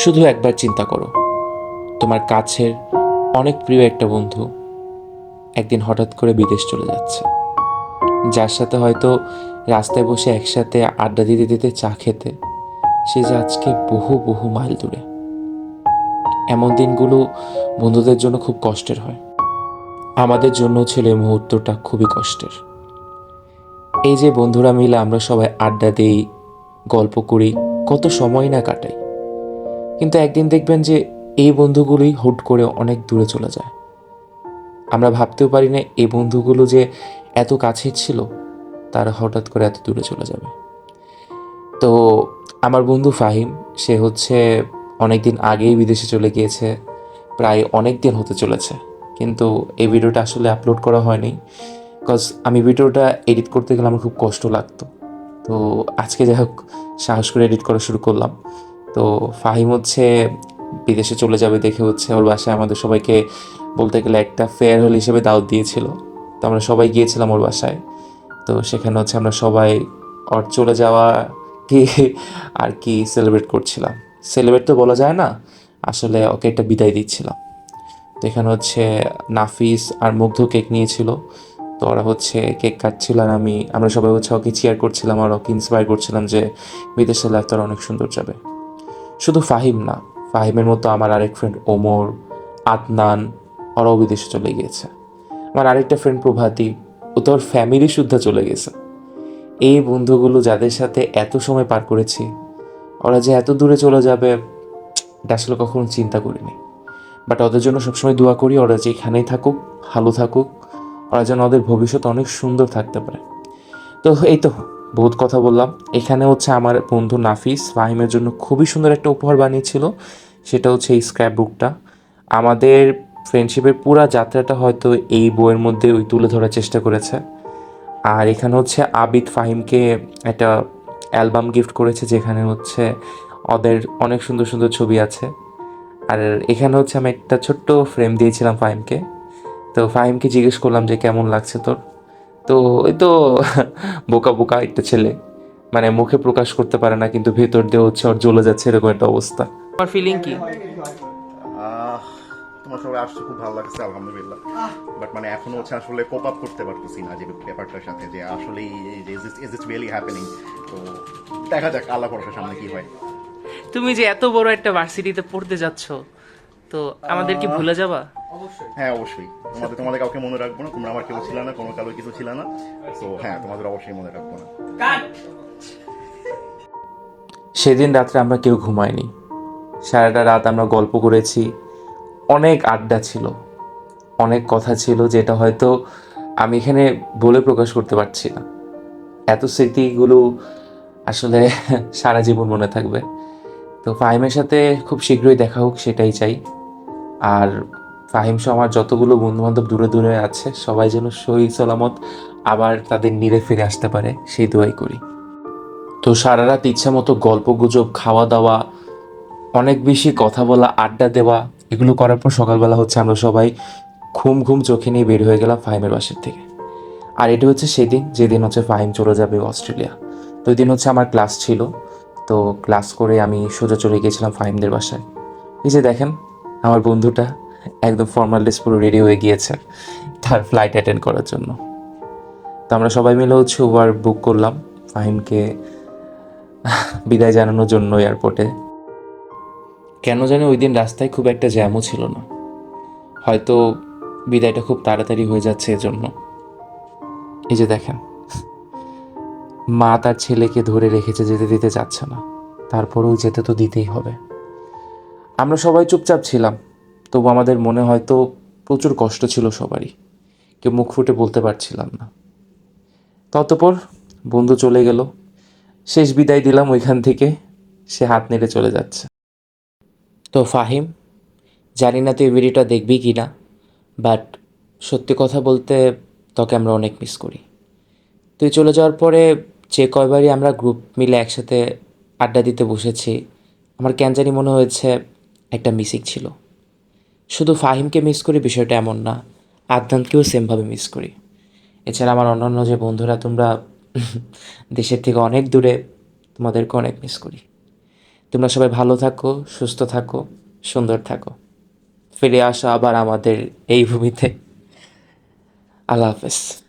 শুধু একবার চিন্তা করো, তোমার কাছের অনেক প্রিয় একটা বন্ধু একদিন হঠাৎ করে বিদেশ চলে যাচ্ছে, যার সাথে হয়তো রাস্তায় বসে একসাথে আড্ডা দিতে দিতে চা খেতে, সে যে আজকে বহু বহু মাইল দূরে। এমন দিনগুলো বন্ধুদের জন্য খুব কষ্টের হয়। আমাদের জন্য ছিল এই মুহূর্তটা খুবই কষ্টের। এই যে বন্ধুরা মিলে আমরা সবাই আড্ডা দিই, গল্প করি, কত সময় না কাটাই, কিন্তু একদিন দেখবেন যে এই বন্ধুগুলোই হুট করে অনেক দূরে চলে যায়। আমরা ভাবতেও পারি না এই বন্ধুগুলো যে এত কাছের ছিল, তারা হঠাৎ করে এত দূরে চলে যাবে। তো আমার বন্ধু ফাহিম, সে হচ্ছে অনেক দিন আগেই বিদেশে চলে গিয়েছে, প্রায় অনেক দিন হতে চলেছে। কিন্তু এই ভিডিওটা আসলে আপলোড করা হয়নি, বিকজ আমি ভিডিওটা এডিট করতে গেলে আমার খুব কষ্ট লাগতো। তো আজকে যাই হোক সাহস করে এডিট করা শুরু করলাম। তো ফাহিম হচ্ছে বিদেশে চলে যাবে দেখে হচ্ছে ওর বাসায় আমাদের সবাইকে বলতে গেলে একটা ফেয়ারওয়েল হিসেবে দাওয়াত দিয়েছিল। তো আমরা সবাই গিয়েছিলাম ওর বাসায়। তো সেখানে হচ্ছে আমরা সবাই ওর চলে যাওয়া কি আর কি সেলিব্রেট করছিলাম। সেলিব্রেট তো বলা যায় না, আসলে ওকে একটা বিদায় দিচ্ছিলাম। তো এখানে হচ্ছে নাফিস আর মুগ্ধ কেক নিয়েছিল। তো ওরা হচ্ছে কেক কাটছিল আর আমরা সবাই হচ্ছে ওকে চিয়ার করছিলাম আর ওকে ইন্সপায়ার করছিলাম যে বিদেশের লাইফ তো অনেক সুন্দর যাবে। শুধু ফাহিম না, ফাহিমের মতো আমার আরেক ফ্রেন্ড ওমর, আদনান, ওরাও বিদেশে চলে গিয়েছে। আমার আরেকটা ফ্রেন্ড প্রভাতী, ও তো ওর ফ্যামিলি সুদ্ধা চলে গেছে। এই বন্ধুগুলো যাদের সাথে এত সময় পার করেছি, ওরা যে এত দূরে চলে যাবে এটা আসলে কখনো চিন্তা করিনি। বাট ওদের জন্য সবসময় দোয়া করি, ওরা যেখানেই থাকুক ভালো থাকুক, ওরা যেন ওদের ভবিষ্যৎ অনেক সুন্দর থাকতে পারে। তো এই তো বহুত কথা বললাম। এখানে হচ্ছে আমার বন্ধু নাফিস ফাহিমের জন্য খুবই সুন্দর একটা উপহার বানিয়েছিল, সেটা হচ্ছে এই স্ক্র্যাপ বুকটা। আমাদের ফ্রেন্ডশিপের পুরা যাত্রাটা হয়তো এই বইয়ের মধ্যে ওই তুলে ধরার চেষ্টা করেছে। আর এখানে হচ্ছে আবিদ ফাহিমকে একটা অ্যালবাম গিফট করেছে, যেখানে হচ্ছে ওদের অনেক সুন্দর সুন্দর ছবি আছে। আর এখানে হচ্ছে আমি একটা ছোট্ট ফ্রেম দিয়েছিলাম ফাহিমকে। তো ফাহিমকে জিজ্ঞেস করলাম যে কেমন লাগছে তোর। তো ওই তো বোকা বোকা একটা ছেলে, মানে মুখে প্রকাশ করতে পারে না কিন্তু ভেতর দিয়ে হচ্ছে ওর জ্বলে যাচ্ছে এরকম একটা অবস্থা। তোমার ফিলিং কি? আহ, তোমার সবাই আসছে খুব ভালো লাগছে আলহামদুলিল্লাহ। বাট মানে এখনো হচ্ছে আসলে কোপ আপ করতে পারতেছি না যে ব্যাপারটার সাথে, যে আসলে ইজ ইট রিয়েলি হ্যাপেনিং। তো দেখা যাক আল্লাহ ভরসা সামনে কি হয়। তুমি যে এত বড় একটা ভার্সিটিতে পড়তে যাচ্ছ, তো আমাদের কি ভুলে যাবা? হ্যাঁ অবশ্যই, তোমাদের কাউকে মনে রাখবো না, তোমরা আমার কেউ ছিল না, কোনো কারো কিছু ছিল না। তো হ্যাঁ, তোমাদের অবশ্যই মনে রাখবো না। সেদিন রাত্রে আমরা কেউ ঘুমাইনি, সারাটা রাত আমরা গল্প করেছি, অনেক আড্ডা ছিল, অনেক কথা ছিল যেটা হয়তো আমি এখানে বলে প্রকাশ করতে পারছি না। এত স্মৃতিগুলো আসলে সারা জীবন মনে থাকবে। তো ফাহিমের সাথে খুব শীঘ্রই দেখা হোক সেটাই চাই। আর ফাহিম সহ আমার যতগুলো বন্ধুবান্ধব দূরে দূরে আছে সবাই যেন সহি সালামত আবার তাদের নিরে ফিরে আসতে পারে সেই দোয়াই করি। তো সারা রাত ইচ্ছা মতো গল্প গুজব, খাওয়া দাওয়া, অনেক বেশি কথা বলা, আড্ডা দেওয়া, এগুলো করার পর সকালবেলা হচ্ছে আমরা সবাই ঘুম ঘুম চোখে নিয়ে বের হয়ে গেলাম ফাহিমের বাসার থেকে। আর এটা হচ্ছে সেদিন যেদিন হচ্ছে ফাহিম চলে যাবে অস্ট্রেলিয়া। তো ওই দিন হচ্ছে আমার ক্লাস ছিল। তো ক্লাস করে আমি সোজা চলে গিয়েছিলাম ফাহিমদের বাসায়। এই যে দেখেন আমার বন্ধুটা একদম ফর্মাল ড্রেস পুরো রেডি হয়ে গিয়েছে তার ফ্লাইট অ্যাটেন্ড করার জন্য। তো আমরা সবাই মিলে হচ্ছে উবার বুক করলাম ফাহিমকে বিদায় জানানোর জন্য এয়ারপোর্টে। কেন জানি ওই দিন রাস্তায় খুব একটা জ্যামও ছিল না, হয়তো বিদায়টা খুব তাড়াতাড়ি হয়ে যাচ্ছে এজন্য। এই যে দেখেন মা তার ছেলেকে ধরে রেখেছে, যেতে দিতে চাচ্ছে না, তারপরেও যেতে তো দিতেই হবে। আমরা সবাই চুপচাপ ছিলাম, তবু আমাদের মনে হয়তো প্রচুর কষ্ট ছিল সবারই, কেউ মুখ ফুটে বলতে পারছিলাম না। ততপর বন্ধু চলে গেল, শেষ বিদায় দিলাম ওইখান থেকে, সে হাত নেড়ে চলে যাচ্ছে। তো ফাহিম, জানি না তুই ভিডিওটা দেখবি কি না, বাট সত্যি কথা বলতে তোকে আমরা অনেক মিস করি। তুই চলে যাওয়ার পরে যে কয়বারই আমরা গ্রুপ মিলে একসাথে আড্ডা দিতে বসেছি, আমার কেন জানি মনে হয়েছে একটা মিসিং ছিল। শুধু ফাহিমকে মিস করি বিষয়টা এমন না, আদনানকেও সেমভাবে মিস করি। এছাড়া আমার অন্যান্য যে বন্ধুরা তোমরা দেশের থেকে অনেক দূরে, তোমাদেরকে অনেক মিস করি। তোমরা সবাই ভালো থাকো, সুস্থ থাকো, সুন্দর থাকো। ফিরে আসো আবার আমাদের এই ভূমিতে। আল্লাহ হাফেজ।